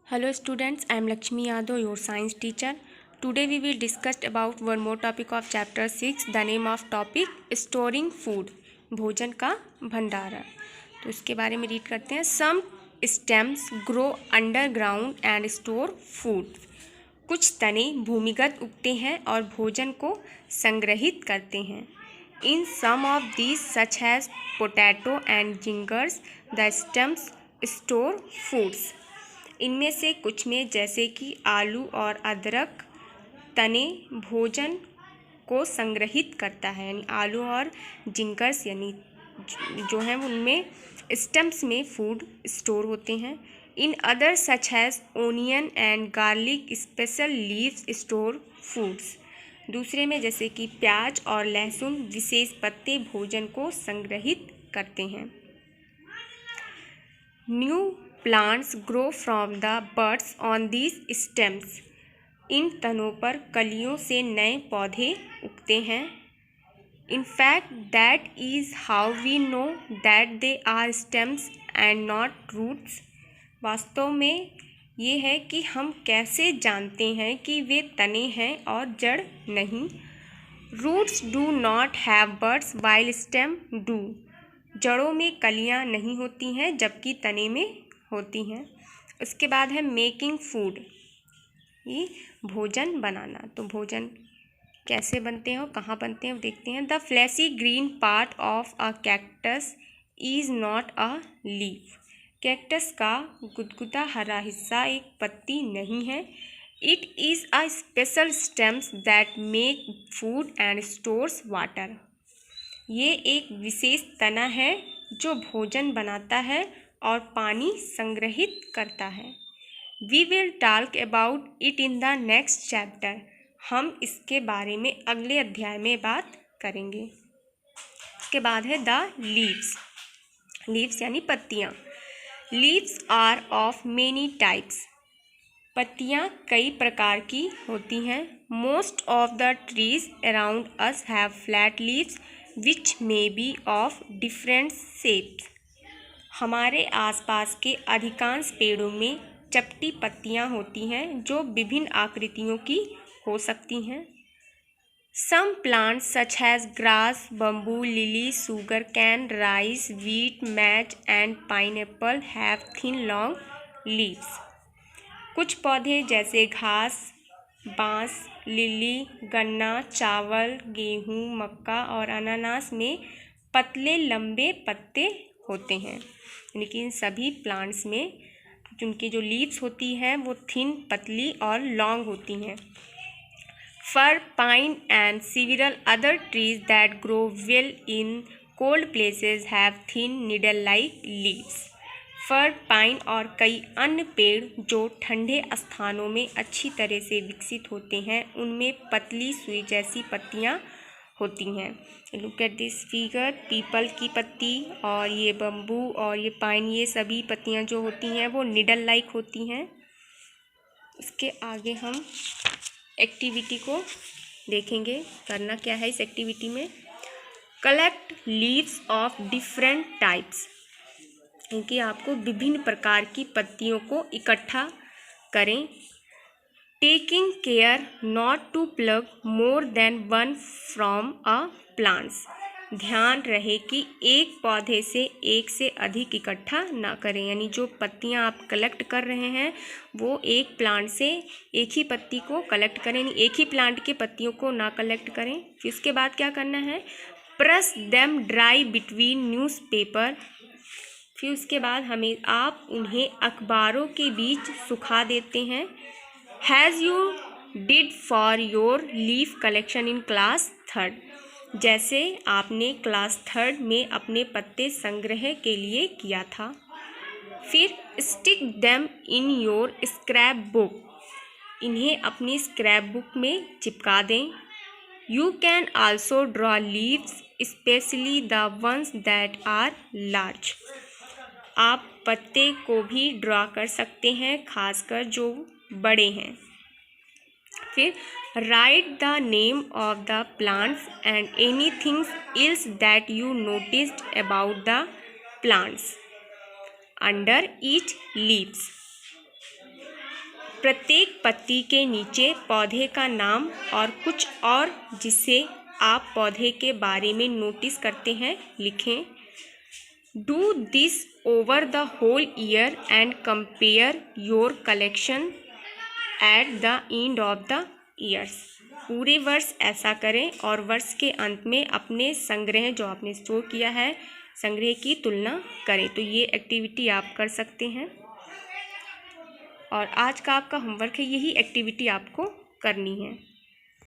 Hello students, I am Lakshmi Yadav, your science teacher. Today we will discuss about one more topic of chapter 6. The name of topic storing food. भोजन का भंडारण. तो इसके बारे में read करते हैं. Some stems grow underground and store food. कुछ तने भूमिगत उगते हैं और भोजन को संग्रहित करते हैं. In some of these, such as potato and gingers, the stems store foods. इनमें से कुछ में जैसे कि आलू और अदरक तने भोजन को संग्रहित करता है, यानी आलू और जिंकर्स यानी जो हैं उनमें स्टेम्स में फूड स्टोर होते हैं. In other such has onion and garlic special leaves store foods. दूसरे में जैसे कि प्याज और लहसुन विशेष पत्ते भोजन को संग्रहित करते हैं. New plants grow from the buds on these stems. इन तनों पर कलियों से नए पौधे उगते हैं. In fact that is how we know that they are stems and not roots. वास्तव में ये है कि हम कैसे जानते हैं कि वे तने हैं और जड़ नहीं. Roots do not have buds while stem do. जड़ों में कलियां नहीं होती हैं जबकि तने में होती हैं. उसके बाद है मेकिंग फूड, ये भोजन बनाना. तो भोजन कैसे बनते हैं और कहाँ बनते हैं देखते हैं. The fleshy green part of a cactus is not a leaf. Cactus का गुदगुदा हरा हिस्सा एक पत्ती नहीं है. It is a special stems that make food and stores water. ये एक विशेष तना है जो भोजन बनाता है और पानी संग्रहित करता है. We will talk about it in the next chapter. हम इसके बारे में अगले अध्याय में बात करेंगे. इसके बाद है द लीव्स. लीव्स यानी पत्तियाँ. Leaves are of many types. पत्तियाँ कई प्रकार की होती हैं. Most of the trees around us have flat leaves which may be of different shapes. हमारे आसपास के अधिकांश पेड़ों में चपटी पत्तियां होती हैं जो विभिन्न आकृतियों की हो सकती हैं. Some plants such has grass, bamboo, lily, sugarcane, rice, wheat, maize and pineapple have thin long leaves. कुछ पौधे जैसे घास, बांस, लिली, गन्ना, चावल, गेहूँ, मक्का और अनानास में पतले लंबे पत्ते होते हैं. लेकिन सभी प्लांट्स में उनकी जो लीव्स होती हैं वो थिन, पतली और लॉन्ग होती हैं. Fir, pine and several other trees that grow well in cold places have thin needle-like leaves. Fir, pine और कई अन्य पेड़ जो ठंडे स्थानों में अच्छी तरह से विकसित होते हैं उनमें पतली सुई जैसी पत्तियां होती हैं. Look at this figure. People की पत्ती और ये बम्बू और ये पाइन, ये सभी पत्तियां जो होती हैं वो निडल लाइक होती हैं. इसके आगे हम एक्टिविटी को देखेंगे. करना क्या है इस एक्टिविटी में. Collect leaves of different types. क्योंकि आपको विभिन्न प्रकार की पत्तियों को इकट्ठा करें. Taking care not to pluck more than one from a plants. ध्यान रहे कि एक पौधे से एक से अधिक इकट्ठा ना करें. यानी जो पत्तियां आप कलेक्ट कर रहे हैं वो एक प्लांट से एक ही पत्ती को कलेक्ट करें, यानी एक ही प्लांट के पत्तियों को ना कलेक्ट करें. फिर इसके बाद क्या करना है. Press them dry between newspaper. फिर उसके बाद आप उन्हें अखबारों के बीच सुखा देते हैं. Has you did for your leaf collection in class 3rd. जैसे आपने क्लास 3rd में अपने पत्ते संग्रह के लिए किया था. फिर stick them in your scrapbook. इन्हें अपनी स्क्रैप बुक में चिपका दें. You can also draw leaves specially the ones that are large. आप पत्ते को भी ड्रॉ कर सकते हैं, खासकर जो बड़े हैं. फिर right the name of the plants and anything else that you noticed about the plants under each leaves. प्रत्येक पत्ती के नीचे पौधे का नाम और कुछ और जिससे आप पौधे के बारे में नोटिस करते हैं लिखें। Do this over the whole year and compare your collection at the end of the years. पूरे वर्ष ऐसा करें और वर्ष के अंत में अपने संग्रह जो आपने स्टोर किया है संग्रह की तुलना करें। तो ये एक्टिविटी आप कर सकते हैं और आज का आपका होमवर्क है, यही एक्टिविटी आपको करनी है।